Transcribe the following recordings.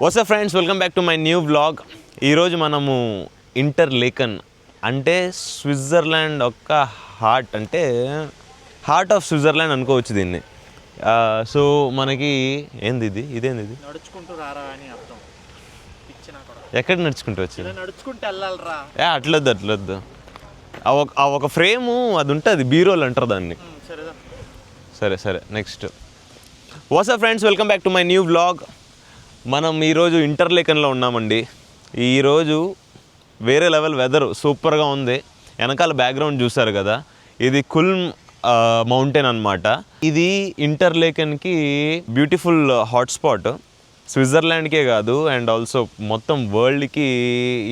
What's up friends, welcome back to my new vlog. ఈరోజు మనము ఇంటర్లేకన్ అంటే స్విట్జర్లాండ్ యొక్క హార్ట్, అంటే హార్ట్ ఆఫ్ స్విట్జర్లాండ్ అనుకోవచ్చు దీన్ని. సో మనకి ఏంది ఇది, ఇదేంది ఇది? నడుచుకుంటూ రారా అని అర్థం. ఎక్కడ నడుచుకుంటూ వచ్చి నడుచుకుంటూ వెళ్ళాలరా? అట్లొద్దు. ఆ ఒక ఫ్రేము అది ఉంటుంది, బీరోల్ అంటారు దాన్ని. సరే next. What's up friends, welcome back to my new vlog. మనం ఈరోజు ఇంటర్లేకన్లో ఉన్నామండి. ఈరోజు వేరే లెవెల్ వెదర్ సూపర్గా ఉంది. వెనకాల బ్యాక్గ్రౌండ్ చూసారు కదా, ఇది కుల్మ్ మౌంటైన్ అనమాట. ఇది ఇంటర్లేకన్కి బ్యూటిఫుల్ హాట్స్పాట్. స్విట్జర్లాండ్కే కాదు అండ్ ఆల్సో మొత్తం వరల్డ్కి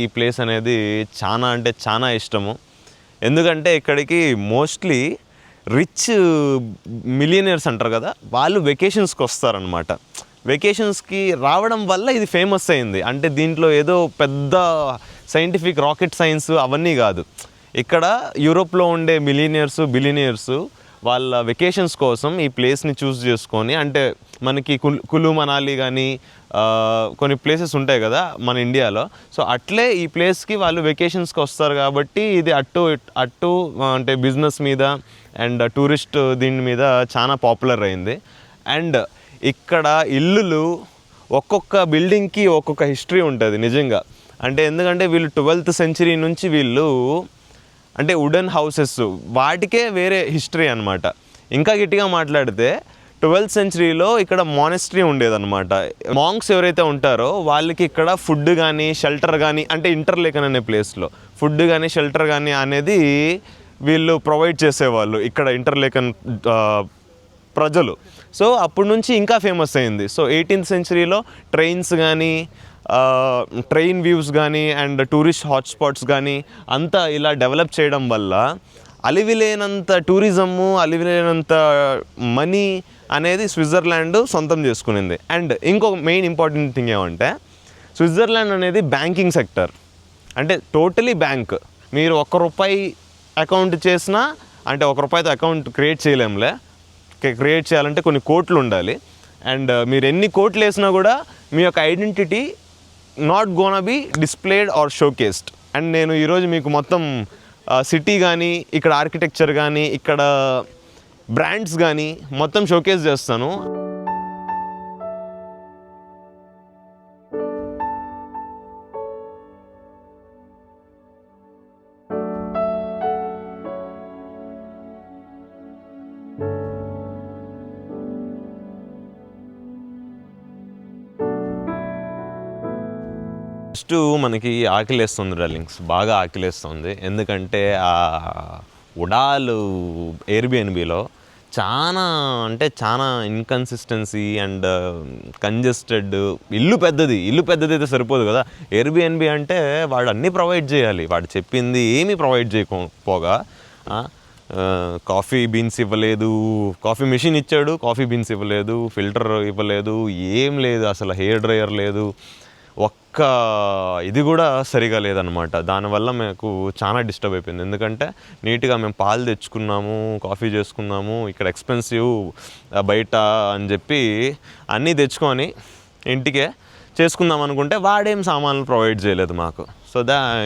ఈ ప్లేస్ అనేది చాలా అంటే చాలా ఇష్టము. ఎందుకంటే ఇక్కడికి మోస్ట్లీ రిచ్ మిలియనర్స్ అంటారు కదా, వాళ్ళు వెకేషన్స్కి వస్తారనమాట. వెకేషన్స్కి రావడం వల్ల ఇది ఫేమస్ అయింది. అంటే దీంట్లో ఏదో పెద్ద సైంటిఫిక్ రాకెట్ సైన్స్ అవన్నీ కాదు. ఇక్కడ యూరోప్లో ఉండే మిలియనర్స్ బిలియనర్స్ వాళ్ళ వెకేషన్స్ కోసం ఈ ప్లేస్ని చూస్ చేసుకొని, అంటే మనకి కులు మనాలి కానీ కొన్ని ప్లేసెస్ ఉంటాయి కదా మన ఇండియాలో, సో అట్లే ఈ ప్లేస్కి వాళ్ళు వెకేషన్స్కి వస్తారు. కాబట్టి ఇది అటు అంటే బిజినెస్ మీద అండ్ టూరిస్ట్ దీని మీద చాలా పాపులర్ అయింది. అండ్ ఇక్కడ ఇల్లులు ఒక్కొక్క బిల్డింగ్కి ఒక్కొక్క హిస్టరీ ఉంటుంది నిజంగా. అంటే ఎందుకంటే వీళ్ళు 12th century నుంచి వీళ్ళు అంటే వుడెన్ హౌసెస్ వాటికే వేరే హిస్టరీ అనమాట. ఇంకా గట్టిగా మాట్లాడితే 12th centuryలో ఇక్కడ మానెస్ట్రీ ఉండేదన్నమాట. మాంక్స్ ఎవరైతే ఉంటారో వాళ్ళకి ఇక్కడ ఫుడ్ కానీ షెల్టర్ కానీ, అంటే ఇంటర్లేకన్ అనే ప్లేస్లో ఫుడ్ కానీ షెల్టర్ కానీ అనేది వీళ్ళు ప్రొవైడ్ చేసేవాళ్ళు ఇక్కడ ఇంటర్లేకన్ ప్రజలు. సో అప్పటి నుంచి ఇంకా ఫేమస్ అయింది. సో 18th centuryలో ట్రైన్స్ కానీ ట్రైన్ వ్యూస్ కానీ అండ్ టూరిస్ట్ హాట్స్పాట్స్ కానీ అంతా ఇలా డెవలప్ చేయడం వల్ల అలివిలేనంత టూరిజము, అలివిలేనంత మనీ అనేది స్విట్జర్లాండ్ సొంతం చేసుకునింది. అండ్ ఇంకొక మెయిన్ ఇంపార్టెంట్ థింగ్ ఏమంటే, స్విట్జర్లాండ్ అనేది బ్యాంకింగ్ సెక్టర్. అంటే టోటలీ బ్యాంక్. మీరు ₹1 అకౌంట్ చేసినా, అంటే ₹1తో అకౌంట్ క్రియేట్ చేయలేంలే. క్రియేట్ చేయాలంటే కొన్ని కోట్లు ఉండాలి. అండ్ మీరు ఎన్ని కోట్లు వేసినా కూడా మీ యొక్క identity not gonna be displayed or showcased. And నేను ఈరోజు మీకు మొత్తం సిటీ కానీ, ఇక్కడ ఆర్కిటెక్చర్ కానీ, ఇక్కడ బ్రాండ్స్ కానీ మొత్తం షోకేస్ చేస్తాను. ఫస్ట్ మనకి ఆకలేస్తుంది డార్లింగ్స్, బాగా ఆకలేస్తుంది. ఎందుకంటే ఆ ఉడాలు ఎయిర్బిఎన్బిలో చాలా అంటే చాలా ఇన్కన్సిస్టెన్సీ అండ్ కంజెస్టెడ్. ఇల్లు పెద్దది అయితే సరిపోదు కదా. ఎయిర్బిఎన్బి అంటే వాడు అన్నీ ప్రొవైడ్ చేయాలి. వాడు చెప్పింది ఏమీ ప్రొవైడ్ చేయకపోగా కాఫీ బీన్స్ ఇవ్వలేదు, కాఫీ మెషిన్ ఇచ్చాడు, కాఫీ బీన్స్ ఇవ్వలేదు, ఫిల్టర్ ఇవ్వలేదు, ఏం లేదు, అసలు హెయిర్ డ్రయర్ లేదు, ఒక్క ఇది కూడా సరిగా లేదనమాట. దానివల్ల మాకు చాలా డిస్టర్బ్ అయిపోయింది. ఎందుకంటే నీట్గా మేము పాలు తెచ్చుకున్నాము, కాఫీ చేసుకున్నాము, ఇక్కడ ఎక్స్పెన్సివ్ బయట అని చెప్పి అన్నీ తెచ్చుకొని ఇంటికే చేసుకుందాం అనుకుంటే వాడేం సామాన్లు ప్రొవైడ్ చేయలేదు మాకు. సో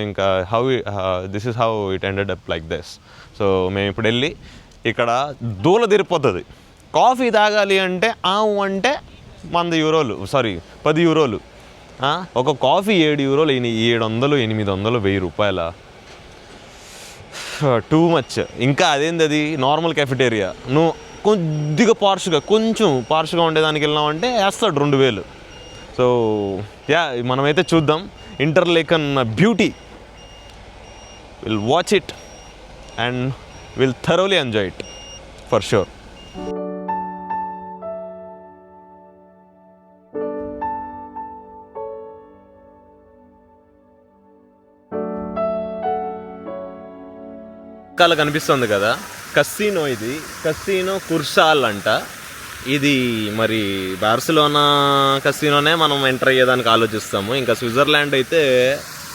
ఇంకా this is how it ended up like this. So మేము ఇప్పుడు వెళ్ళి ఇక్కడ దూల తిరిగిపోతుంది. కాఫీ తాగాలి అంటే అంటే €10 ఒక కాఫీ €7, €700, €800, ₹1000. Too much. ఇంకా అదేంది నార్మల్ కెఫెటేరియా. నువ్వు కొద్దిగా కొంచెం పార్ష్గా ఉండేదానికి వెళ్ళినామంటే వేస్తాడు 2000. సో మనమైతే చూద్దాం Interlaken beauty. Will watch it and will thoroughly enjoy it for sure. పక్కన కనిపిస్తుంది కదా కసినో, ఇది కసినో కుర్సాల్ అంట. ఇది మరి బార్సిలోనా కసినోనే మనం ఎంటర్ అయ్యేదానికి ఆలోచిస్తాము. ఇంకా స్విట్జర్లాండ్ అయితే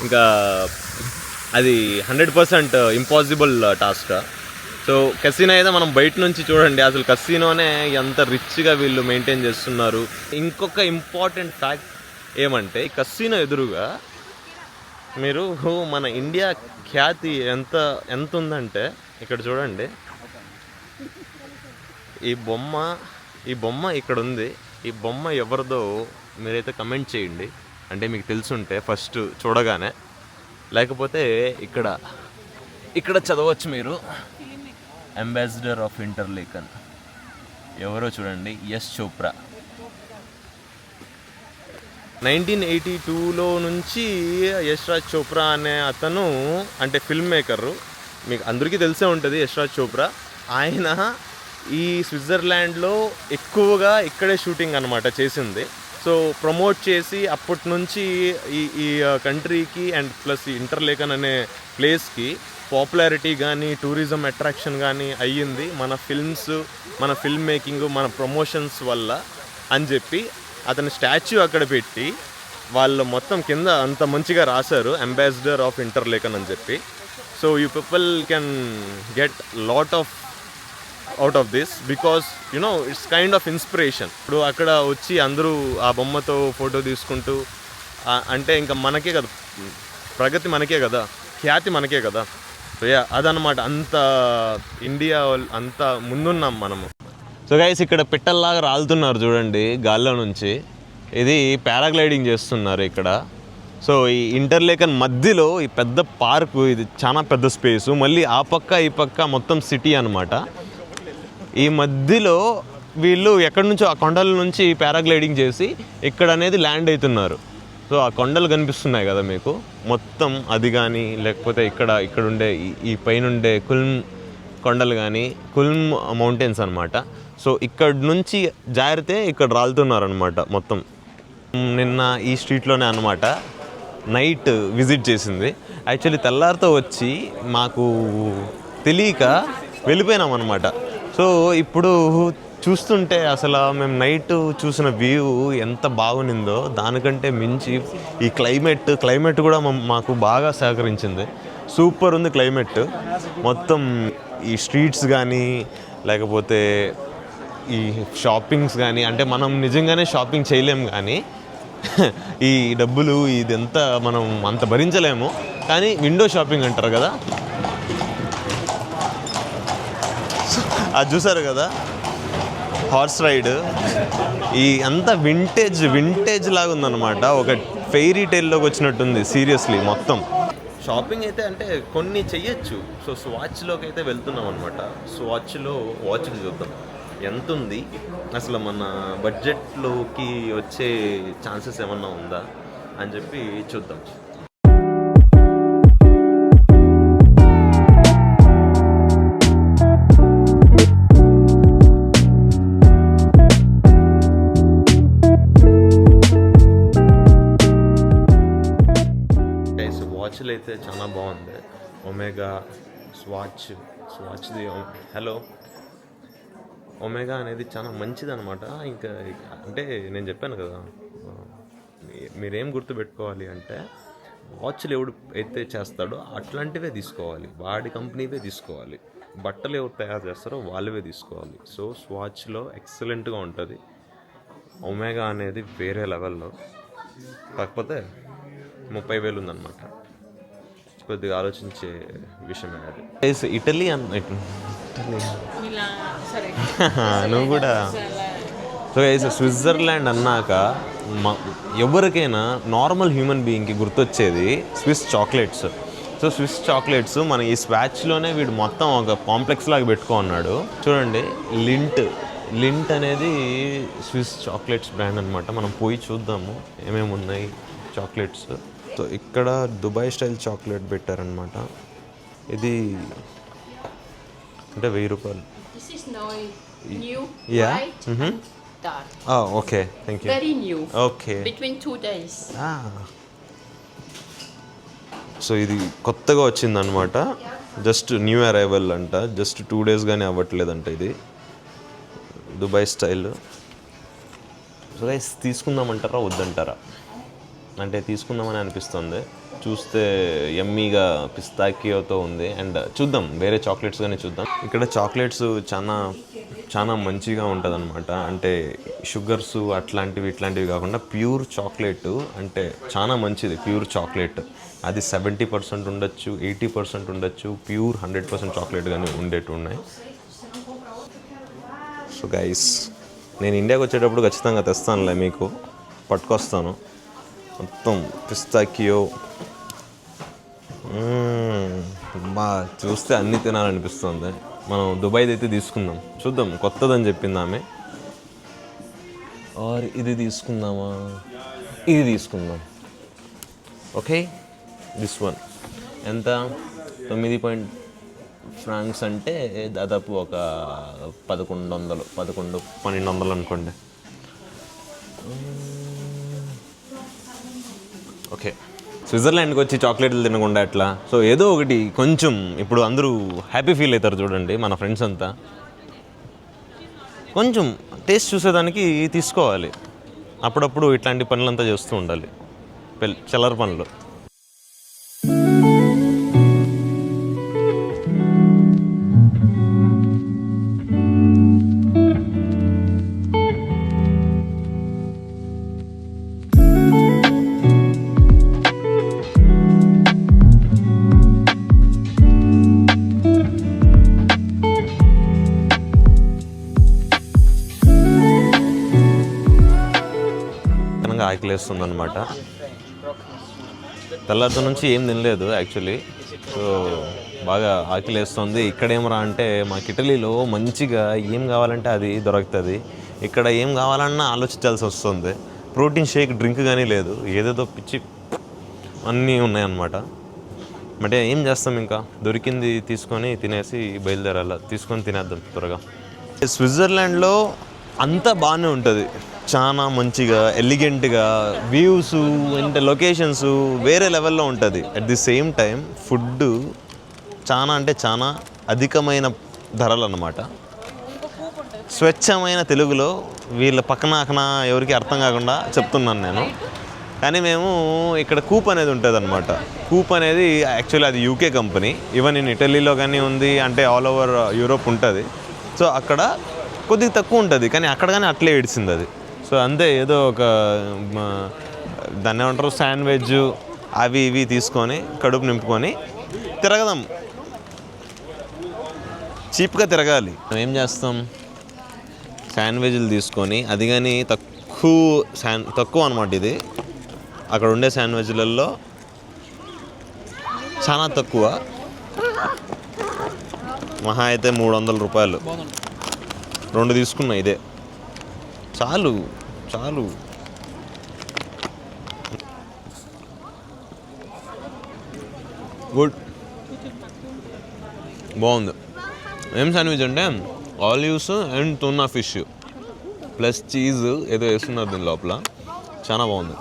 ఇంకా అది 100% ఇంపాసిబుల్ టాస్క్. సో కసినో అయితే మనం బయట నుంచి చూడండి, అసలు కసినోనే ఎంత రిచ్గా వీళ్ళు మెయింటైన్ చేస్తున్నారు. ఇంకొక ఇంపార్టెంట్ ఫ్యాక్ట్ ఏమంటే ఈ కసినో ఎదురుగా మీరు మన ఇండియా ఖ్యాతి ఎంత ఎంత ఉందంటే ఇక్కడ చూడండి, ఈ బొమ్మ ఇక్కడ ఉంది. ఈ బొమ్మ ఎవరిదో మీరైతే కమెంట్ చేయండి, అంటే మీకు తెలుసుంటే ఫస్ట్ చూడగానే. లేకపోతే ఇక్కడ చదవచ్చు మీరు, అంబాసిడర్ ఆఫ్ ఇంటర్లేకన్ ఎవరో చూడండి, యశ్ చోప్రా. 1982లో నుంచి యశ్ రాజ్ చోప్రా అనే అతను, అంటే ఫిల్మ్ మేకరు, మీకు అందరికీ తెలిసే ఉంటుంది యశ్ రాజ్ చోప్రా. ఆయన ఈ స్విట్జర్లాండ్లో ఎక్కువగా ఇక్కడే షూటింగ్ అనమాట చేసింది. సో ప్రమోట్ చేసి అప్పటి నుంచి ఈ కంట్రీకి అండ్ ప్లస్ ఈ ఇంటర్లేకన్ అనే ప్లేస్కి పాపులారిటీ కానీ టూరిజం అట్రాక్షన్ కానీ అయ్యింది మన ఫిల్మ్స్, మన ఫిల్మ్ మేకింగ్, మన ప్రమోషన్స్ వల్ల అని చెప్పి అతని స్టాచ్యూ అక్కడ పెట్టి వాళ్ళు మొత్తం కింద అంత మంచిగా రాశారు, అంబాసిడర్ ఆఫ్ ఇంటర్లేకన్ అని చెప్పి. So you people can get lot of out of this because you know it's kind of inspiration. ఇప్పుడు అక్కడ వచ్చి అందరూ ఆ బొమ్మతో ఫోటో తీసుకుంటూ అంటే ఇంకా మనకే కదా ప్రగతి, మనకే కదా ఖ్యాతి, మనకే కదా. సో అదనమాట, అంత ఇండియా అంత ముందున్నాం మనము. సో గైస్ ఇక్కడ పిట్టల్లాగా రాలుతున్నారు చూడండి గాల్లో నుంచి, ఇది పారాగ్లైడింగ్ చేస్తున్నారు ఇక్కడ. సో ఈ ఇంటర్లేకన్ మధ్యలో ఈ పెద్ద పార్కు, ఇది చాలా పెద్ద స్పేసు, మళ్ళీ ఆ పక్క ఈ పక్క మొత్తం సిటీ అనమాట. ఈ మధ్యలో వీళ్ళు ఎక్కడి నుంచో ఆ కొండల నుంచి పారాగ్లైడింగ్ చేసి ఇక్కడ అనేది ల్యాండ్ అవుతున్నారు. సో ఆ కొండలు కనిపిస్తున్నాయి కదా మీకు మొత్తం, అది కానీ లేకపోతే ఇక్కడ ఉండే ఈ పైనుండే కుల్మ్ కొండలు కానీ, కుల్మ్ మౌంటైన్స్ అనమాట. సో ఇక్కడ నుంచి జారితే ఇక్కడ రాలుతున్నారు అనమాట మొత్తం. నిన్న ఈ స్ట్రీట్లోనే అనమాట నైట్ విజిట్ చేసింది. యాక్చువల్లీ తెల్లారితో వచ్చి మాకు తెలియక వెళ్ళిపోయినాం అనమాట. సో ఇప్పుడు చూస్తుంటే అసలు మేము నైట్ చూసిన వ్యూ ఎంత బాగునిందో, దానికంటే మించి ఈ క్లైమేట్ కూడా మాకు బాగా సహకరించింది. సూపర్ ఉంది క్లైమేట్ మొత్తం. ఈ స్ట్రీట్స్ కానీ లేకపోతే ఈ షాపింగ్స్ కానీ, అంటే మనం నిజంగానే షాపింగ్ చేయలేము కానీ ఈ డబ్బులు ఇదంతా మనం అంత భరించలేము. కానీ విండో షాపింగ్ అంటారు కదా, అది చూసారు కదా హార్స్ రైడ్, ఈ అంతా వింటేజ్ లాగా ఉందన్నమాట. ఒక ఫెయిరీ టైల్లోకి వచ్చినట్టుంది సీరియస్లీ మొత్తం. షాపింగ్ అయితే అంటే కొన్ని చెయ్యొచ్చు. సో స్వాచ్లోకి అయితే వెళ్తున్నాం అనమాట. స్వాచ్లో వాచ్లు చూద్దాం ఎంత ఉంది, అసలు మన బడ్జెట్లోకి వచ్చే ఛాన్సెస్ ఏమన్నా ఉందా అని చెప్పి చూద్దాం. వాచ్లు అయితే చాలా బాగుంది. ఒమేగా స్వాచ్ది హలో ఒమేగా అనేది చాలా మంచిది అనమాట. ఇంకా అంటే నేను చెప్పాను కదా, మీరేం గుర్తుపెట్టుకోవాలి అంటే వాచ్లు ఎవడు అయితే చేస్తాడో అట్లాంటివే తీసుకోవాలి, వాడి కంపెనీవే తీసుకోవాలి. బట్టలు ఎవరు తయారు చేస్తారో వాళ్ళవే తీసుకోవాలి. సో స్వాచ్లో ఎక్సలెంట్గా ఉంటుంది. ఒమేగా అనేది వేరే లెవెల్లో, కాకపోతే 30,000 ఉందన్నమాట. కొద్దిగా ఆలోచించే విషయం అది. ఇటలీ నువ్వు కూడా. సో స్విట్జర్లాండ్ అన్నాక ఎవరికైనా నార్మల్ హ్యూమన్ బీయింగ్కి గుర్తొచ్చేది Swiss chocolates. So Swiss chocolates మన ఈ స్వాచ్లోనే వీడు మొత్తం ఒక కాంప్లెక్స్ లాగా పెట్టుకున్నాడు చూడండి. లింట్ అనేది స్విస్ చాక్లెట్స్ బ్రాండ్ అనమాట. మనం పోయి చూద్దాము ఏమేమి ఉన్నాయి చాక్లెట్స్. సో ఇక్కడ దుబాయ్ స్టైల్ చాక్లెట్ పెట్టారనమాట. ఇది అంటే 1000 రూపాయలు. Okay thank you. Very new. ఓకే. Between 2 days. సో ఇది కొత్తగా వచ్చిందనమాట, జస్ట్ న్యూ అరైవల్ అంట. జస్ట్ 2 days కానీ అవ్వట్లేదంట. ఇది దుబాయ్ స్టైల్. సో గైస్ తీసుకుందామంటారా వద్దంటారా? అంటే తీసుకుందామని అనిపిస్తుంది. చూస్తే యమ్మీగా పిస్తాకియోతో ఉంది. అండ్ చూద్దాం వేరే చాక్లెట్స్ కానీ చూద్దాం. ఇక్కడ చాక్లెట్స్ చాలా చాలా మంచిగా ఉంటుంది అనమాట. అంటే షుగర్స్ ఇట్లాంటివి కాకుండా ప్యూర్ చాక్లెట్ అంటే చాలా మంచిది. ప్యూర్ చాక్లెట్ అది 70% ఉండొచ్చు, 80% ఉండొచ్చు, ప్యూర్ 100% చాక్లెట్ కానీ ఉండేవి ఉన్నాయి. సో గైస్, నేను ఇండియాకి వచ్చేటప్పుడు ఖచ్చితంగా తెస్తానులే, మీకు పట్టుకొస్తాను. మొత్తం పిస్తాకియో బా చూస్తే అన్నీ తినాలనిపిస్తుంది. మనం దుబాయ్ది అయితే తీసుకుందాం, చూద్దాం. కొత్తదని చెప్పింది ఆమె. ఆర్ ఇది తీసుకుందామా? ఇది తీసుకుందాం. ఓకే, దిస్ వన్ ఎంత? 9 ఫ్రాంక్స్ అంటే దాదాపు ఒక 1100-1200 అనుకోండి. ఓకే, స్విట్జర్లాండ్కి వచ్చి చాక్లెట్లు తినకుండా ఎట్లా? సో ఏదో ఒకటి కొంచెం ఇప్పుడు అందరూ హ్యాపీ ఫీల్ అవుతారు చూడండి, మన ఫ్రెండ్స్ అంతా. కొంచెం టేస్ట్ చూసేదానికి తీసుకోవాలి. అప్పుడప్పుడు ఇట్లాంటి పనులంతా చేస్తూ ఉండాలి, చిల్లర పనులు. ఆకలేస్తుంది అనమాట. తెల్లారితో నుంచి ఏం తినలేదు యాక్చువల్లీ. సో బాగా ఆకలేస్తుంది. ఇక్కడేమరా అంటే మాకు ఇటలీలో మంచిగా ఏం కావాలంటే అది దొరుకుతుంది. ఇక్కడ ఏం కావాలన్నా ఆలోచించాల్సి వస్తుంది. ప్రోటీన్ షేక్ డ్రింక్ కానీ లేదు, ఏదేదో పిచ్చి అన్నీ ఉన్నాయన్నమాట. అంటే ఏం చేస్తాం, ఇంకా దొరికింది తీసుకొని తినేసి బయలుదేరాల. తీసుకొని తినేద్దాం త్వరగా. స్విట్జర్లాండ్లో అంతా బాగానే ఉంటుంది, చాలా మంచిగా ఎలిగెంట్గా వ్యూస్ అంటే లొకేషన్స్ వేరే లెవెల్లో ఉంటుంది. At the same time food చాలా అంటే చాలా అధికమైన ధరలు అన్నమాట. స్వచ్ఛమైన తెలుగులో వీళ్ళ పక్కన ఎవరికి అర్థం కాకుండా చెప్తున్నాను నేను. కానీ మేము ఇక్కడ కూప్ అనేది ఉంటుంది అనమాట. కూప్ అనేది యాక్చువల్లీ అది యూకే కంపెనీ. ఈవెన్ ఇన్ ఇటలీలో కానీ ఉంది, అంటే ఆల్ ఓవర్ యూరోప్ ఉంటుంది. సో అక్కడ కొద్దిగా తక్కువ ఉంటుంది, కానీ అక్కడ కానీ అట్లే ఏడిచింది అది. సో అంతే, ఏదో ఒక దాన్ని ఏమంటారు శాండ్విచ్ అవి ఇవి తీసుకొని కడుపు నింపుకొని తిరగదాం. చీప్గా తిరగాలి. మనం ఏం చేస్తాం, శాండ్విచ్లు తీసుకొని, అది కానీ తక్కువ అనమాట. ఇది అక్కడ ఉండే శాండ్విచ్లలో చాలా తక్కువ, మహా అయితే 300 రూపాయలు. 2 తీసుకున్నా, ఇదే చాలు. గుడ్, బాగుంది. ఏం శాండ్విచ్ అంటే olives and tuna fish plus cheese ఏదో వేస్తున్నారు దీని లోపల. చాలా బాగుంది.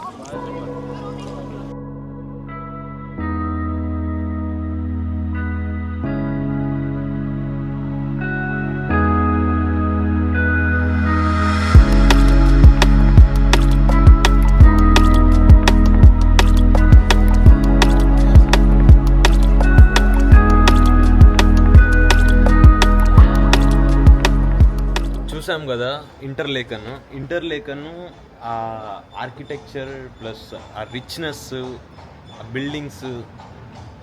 చూసాం కదా ఇంటర్లేకన్ ఆ ఆర్కిటెక్చర్ ప్లస్ ఆ రిచ్నెస్, ఆ బిల్డింగ్స్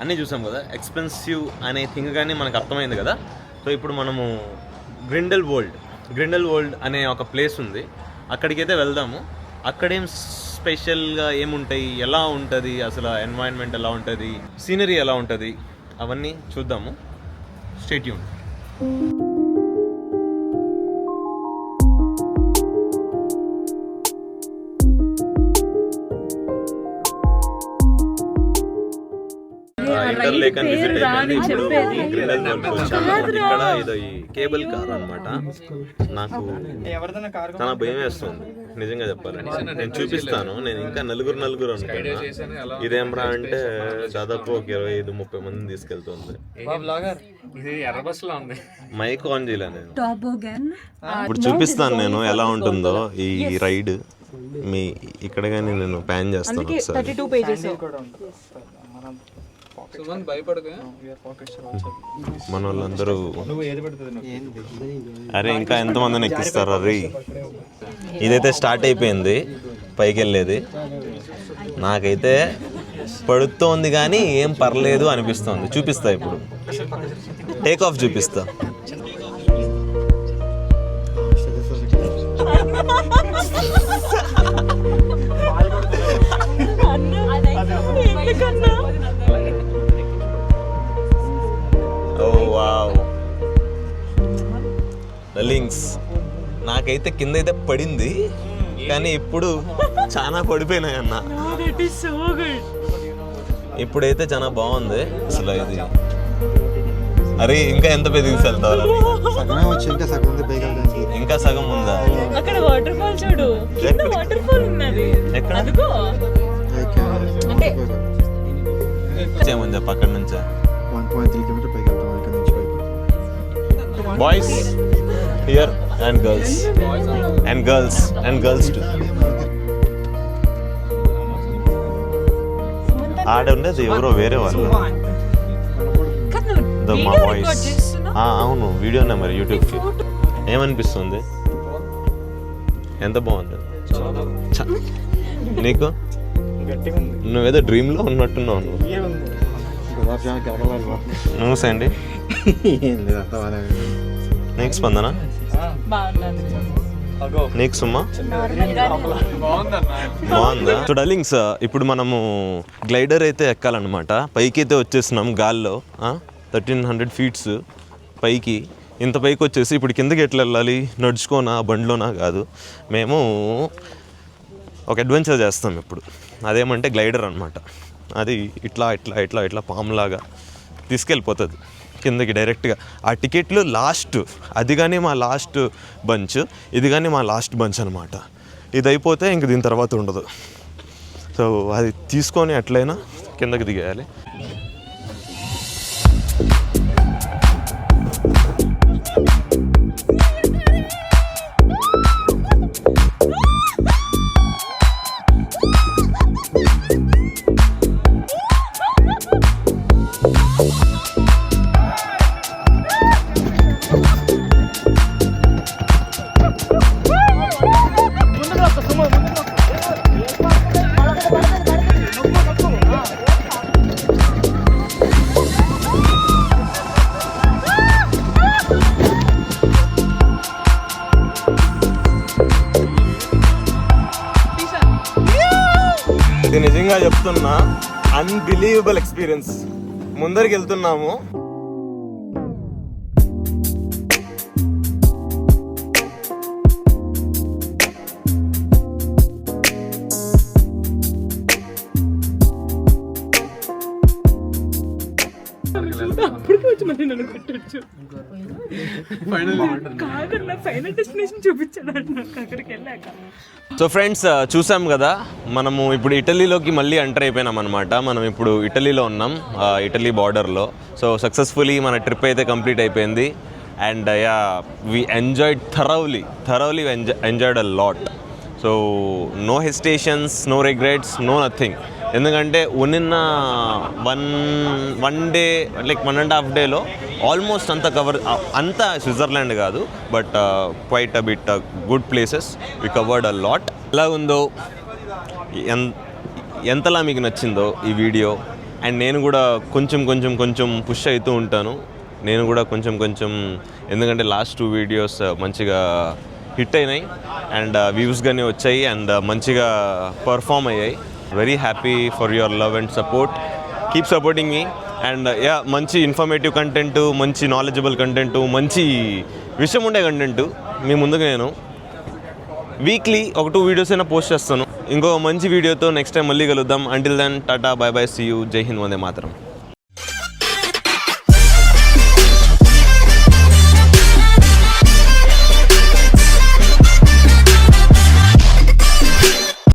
అన్నీ చూసాం కదా. ఎక్స్పెన్సివ్ అనే థింగ్ కానీ మనకు అర్థమైంది కదా. సో ఇప్పుడు మనము గ్రిండెల్ వరల్డ్ అనే ఒక ప్లేస్ ఉంది, అక్కడికైతే వెళ్దాము. అక్కడేం స్పెషల్గా ఏముంటాయి, ఎలా ఉంటుంది అసలు, ఎన్వైరన్మెంట్ ఎలా ఉంటుంది, సీనరీ ఎలా ఉంటుంది, అవన్నీ చూద్దాము. Stay tune. ఇంటర్లేకన్ విజిట్ అయిపోయింది. ఇప్పుడు గ్రిండెల్ వరల్డ్కి వచ్చాము. ఇక్కడ ఇది కేబుల్ కార్ అనమాట. నాకు చాలా భయం వేస్తుంది నిజంగా చెప్పాలని. నేను చూపిస్తాను. నేను ఇంకా నలుగురు అనుకున్నా. ఇదేమరా అంటే దాదాపు ఒక 25-30 మందిని తీసుకెళ్తుంది. మైక్ ఆన్ చేయలే నేను. ఇప్పుడు చూపిస్తాను నేను ఎలా ఉంటుందో ఈ రైడ్. మీ ఇక్కడ కానీ నేను ప్యాన్ చేస్తాను ఒకసారి. మన వాళ్ళందరూ అరే ఇంకా ఎంతమందిని ఎక్కిస్తారు అరే. ఇదైతే స్టార్ట్ అయిపోయింది పైకి వెళ్ళేది. నాకైతే పడుతోంది కానీ ఏం పర్లేదు అనిపిస్తోంది. చూపిస్తా ఇప్పుడు, టేక్ ఆఫ్ చూపిస్తా. ఓ వావ్, లింక్స్. నాకైతే కింద అయితే పడింది కానీ ఇప్పుడు చాలా పడిపోయినాయి అన్న. ఇప్పుడైతే చాలా బాగుంది అసలు ఇది. అరే ఇంకా ఎంత పెద్ద తీసుకెళ్తావు? ఇంకా సగం ఉందా? అక్కడ వాటర్ ఫాల్ చూడు, వాటర్ ఫాల్ ఉన్నది ఎక్కడ? అంటే ఏమని చెప్ప అక్కడ నుంచే 1.3 కిలోమీటర్ పైకి వెళ్తాం ఇక్కడ నుంచి పైకి. Boys here and girls to. ఆడ ఉండేది ఎవరో వేరే వాళ్ళు, మా వాయిస్. అవును, వీడియోనే మరి యూట్యూబ్కి. ఏమనిపిస్తుంది? ఎంత బాగుంది నీకు? నువ్వేదో డ్రీమ్లో ఉన్నట్టున్నావు నువ్వు సండి. నీకు స్పందన? నీకు సుమ్మా? బాగుందా? సో డార్లింగ్స్, ఇప్పుడు మనము గ్లైడర్ అయితే ఎక్కాలన్నమాట. పైకి అయితే వచ్చేస్తున్నాం గాల్లో. 1300 ఫీట్స్ పైకి. ఇంత పైకి వచ్చేసి ఇప్పుడు కిందకి ఎట్లా వెళ్ళాలి? నడుచుకోనా, బండ్లోనా? కాదు, మేము ఒక అడ్వెంచర్ చేస్తాం ఇప్పుడు. అదేమంటే గ్లైడర్ అనమాట. అది ఇట్లా ఇట్లా ఇట్లా ఇట్లా పాములాగా తీసుకెళ్ళిపోతుంది కిందకి డైరెక్ట్గా. ఆ టికెట్లు లాస్ట్, అది కానీ మా లాస్ట్ బంచ్, ఇది కానీ మా లాస్ట్ బంచ్ అనమాట. ఇది అయిపోతే ఇంక దీని తర్వాత ఉండదు. సో అది తీసుకొని ఎట్లయినా కిందకి దిగేయాలి. ఇది నిజంగా చెప్తున్నా, అన్బిలీవబుల్ ఎక్స్పీరియన్స్. ముందరికి వెళ్తున్నాము, అప్పటికి వచ్చి మళ్ళీ నన్ను కొట్టచ్చు. కాదన్నా ఫైనల్ డెస్టినేషన్ చూపించాడు నాకు అక్కడికి వెళ్ళాక. సో ఫ్రెండ్స్, చూసాం కదా, మనము ఇప్పుడు ఇటలీలోకి మళ్ళీ ఎంటర్ అయిపోయినాం అనమాట. మనం ఇప్పుడు ఇటలీలో ఉన్నాం, ఇటలీ బార్డర్లో. సో సక్సెస్ఫుల్లీ మన ట్రిప్ అయితే కంప్లీట్ అయిపోయింది. And yeah, we enjoyed thoroughly enjoyed a lot. So no hesitations, no regrets, no nothing. ఎందుకంటే ఉన్నిన్న వన్ డే లైక్ 1.5 డేలో ఆల్మోస్ట్ అంతా కవర్. అంతా స్విట్జర్లాండ్ కాదు, but quite a bit good places we covered a lot. ఎలా ఉందో, ఎంతలా మీకు నచ్చిందో ఈ వీడియో. అండ్ నేను కూడా కొంచెం పుష్ అవుతూ ఉంటాను. నేను కూడా కొంచెం, ఎందుకంటే లాస్ట్ 2 వీడియోస్ మంచిగా హిట్ అయినాయి అండ్ వ్యూస్ కానీ వచ్చాయి అండ్ మంచిగా పర్ఫామ్ అయ్యాయి. Very happy for your love and support. Keep supporting me. And yeah, మంచి ఇన్ఫర్మేటివ్ కంటెంట్, మంచి నాలెడ్జబుల్ కంటెంట్, మంచి విషయం ఉండే కంటెంట్ మీ ముందుకు నేను వీక్లీ ఒక 2 వీడియోస్ అయినా పోస్ట్ చేస్తాను. ఇంకో మంచి వీడియోతో నెక్స్ట్ టైం మళ్ళీ కలుద్దాం. Until then tata, bye bye, see you, Jai Hind, Vande Mataram.